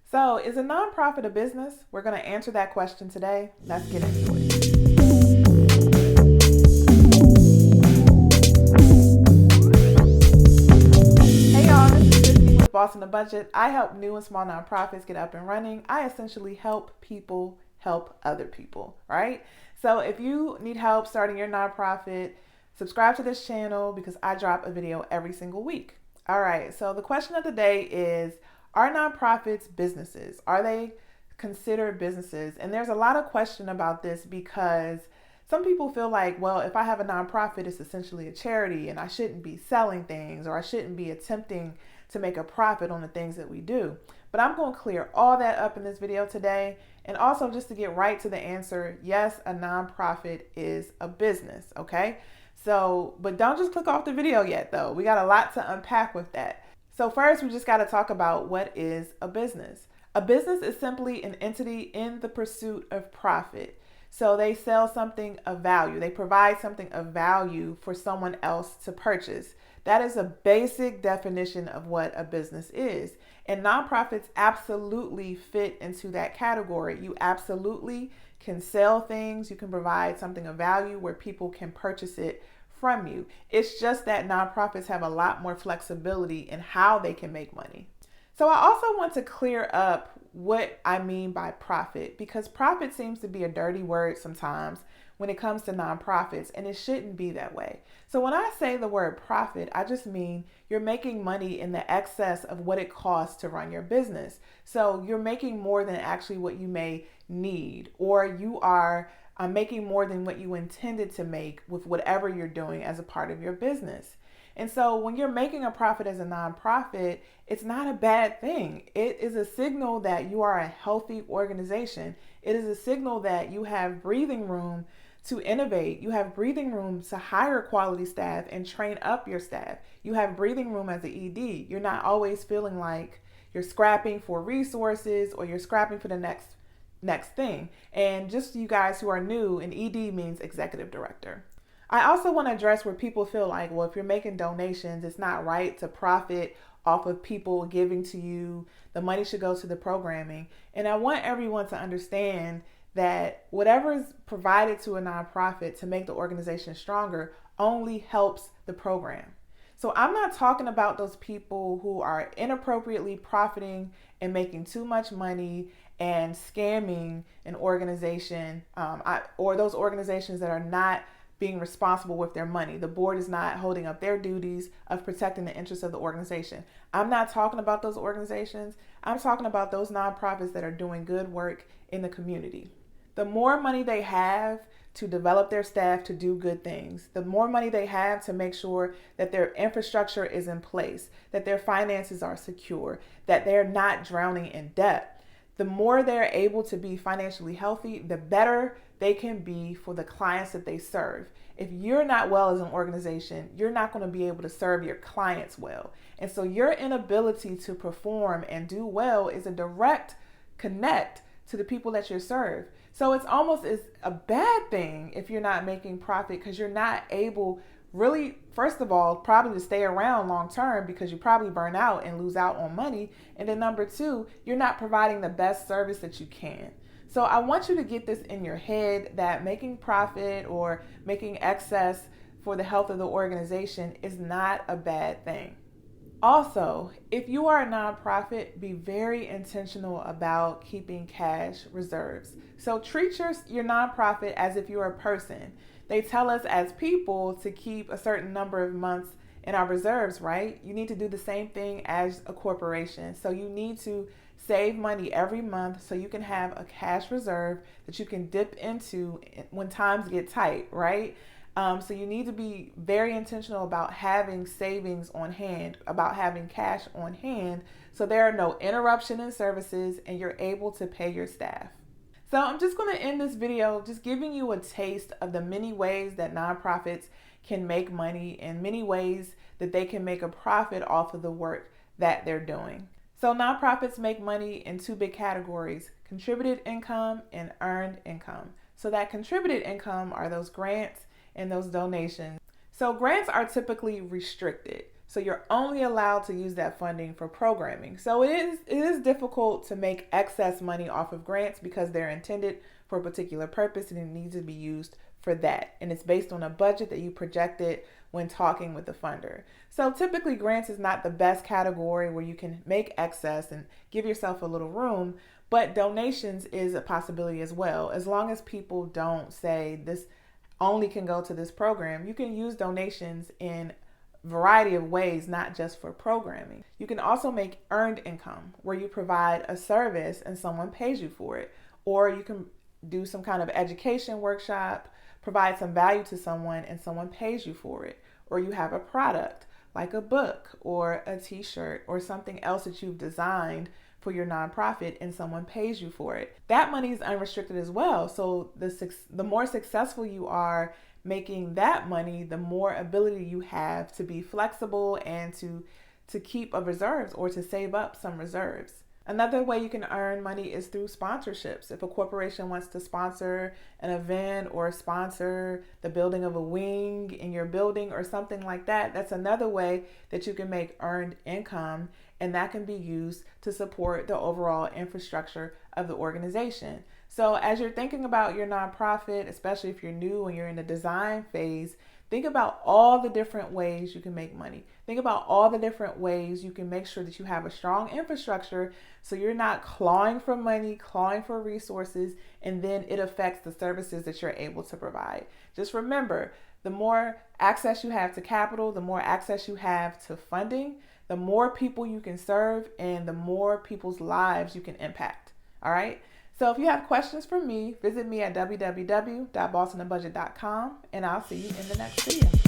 So, is a nonprofit a business? We're going to answer that question today. Let's get into it. Hey y'all, this is Tiffany with Boss on the Budget. I help new and small nonprofits get up and running. I essentially help people help other people, right? So, if you need help starting your nonprofit, subscribe to this channel because I drop a video every single week. All right, so the question of the day is, are nonprofits businesses? Are they considered businesses? And there's a lot of question about this because some people feel like, well, if I have a nonprofit, it's essentially a charity and I shouldn't be selling things or I shouldn't be attempting to make a profit on the things that we do. But I'm going to clear all that up in this video today. And also just to get right to the answer, yes, a nonprofit is a business, okay? So, but don't just click off the video yet though. We got a lot to unpack with that. So first, we just got to talk about what is a business. A business is simply an entity in the pursuit of profit. So they sell something of value. They provide something of value for someone else to purchase. That is a basic definition of what a business is. And nonprofits absolutely fit into that category. You absolutely can sell things. You can provide something of value where people can purchase it from you. It's just that nonprofits have a lot more flexibility in how they can make money. So I also want to clear up what I mean by profit, because profit seems to be a dirty word sometimes when it comes to nonprofits, and it shouldn't be that way. So when I say the word profit, I just mean you're making money in the excess of what it costs to run your business. So you're making more than actually what you may need, or you are making more than what you intended to make with whatever you're doing as a part of your business. And so when you're making a profit as a nonprofit, it's not a bad thing. It is a signal that you are a healthy organization. It is a signal that you have breathing room to innovate. You have breathing room to hire quality staff and train up your staff. You have breathing room as an ED. You're not always feeling like you're scrapping for resources or you're scrapping for the next thing. And just you guys who are new, an ED means executive director. I also want to address where people feel like, well, if you're making donations, it's not right to profit off of people giving to you. The money should go to the programming. And I want everyone to understand that whatever is provided to a nonprofit to make the organization stronger only helps the program. So I'm not talking about those people who are inappropriately profiting and making too much money and scamming an organization, or those organizations that are not being responsible with their money. The board is not holding up their duties of protecting the interests of the organization. I'm not talking about those organizations. I'm talking about those nonprofits that are doing good work in the community. The more money they have to develop their staff to do good things, the more money they have to make sure that their infrastructure is in place, that their finances are secure, that they're not drowning in debt, the more they're able to be financially healthy, the better they can be for the clients that they serve. If you're not well as an organization, you're not going to be able to serve your clients well. And so your inability to perform and do well is a direct connect to the people that you serve. So it's almost as a bad thing if you're not making profit, because you're not able really, first of all, probably to stay around long term because you probably burn out and lose out on money. And then number two, you're not providing the best service that you can. So I want you to get this in your head that making profit or making excess for the health of the organization is not a bad thing. Also, if you are a nonprofit, be very intentional about keeping cash reserves. So treat your nonprofit as if you're a person. They tell us as people to keep a certain number of months in our reserves, right? You need to do the same thing as a corporation. So you need to save money every month so you can have a cash reserve that you can dip into when times get tight, right? So you need to be very intentional about having savings on hand, about having cash on hand, so there are no interruption in services and you're able to pay your staff. So I'm just going to end this video just giving you a taste of the many ways that nonprofits can make money and many ways that they can make a profit off of the work that they're doing. So nonprofits make money in two big categories: contributed income and earned income. So that contributed income are those grants and those donations. So grants are typically restricted. So you're only allowed to use that funding for programming. So it is difficult to make excess money off of grants because they're intended for a particular purpose and it needs to be used for that. And it's based on a budget that you projected when talking with the funder. So typically grants is not the best category where you can make excess and give yourself a little room, but donations is a possibility as well. As long as people don't say this only can go to this program, you can use donations in a variety of ways, not just for programming. You can also make earned income where you provide a service and someone pays you for it. Or you can do some kind of education workshop, provide some value to someone and someone pays you for it. Or you have a product like a book or a t-shirt or something else that you've designed for your nonprofit and someone pays you for it. That money is unrestricted as well. So the more successful you are making that money, the more ability you have to be flexible and to keep a reserves or to save up some reserves. Another way you can earn money is through sponsorships. If a corporation wants to sponsor an event or sponsor the building of a wing in your building or something like that, that's another way that you can make earned income, and that can be used to support the overall infrastructure of the organization. So as you're thinking about your nonprofit, especially if you're new and you're in the design phase, think about all the different ways you can make money. Think about all the different ways you can make sure that you have a strong infrastructure so you're not clawing for money, clawing for resources, and then it affects the services that you're able to provide. Just remember, the more access you have to capital, the more access you have to funding, the more people you can serve, and the more people's lives you can impact. All right? So if you have questions for me, visit me at www.bossonabudget.com, and I'll see you in the next video.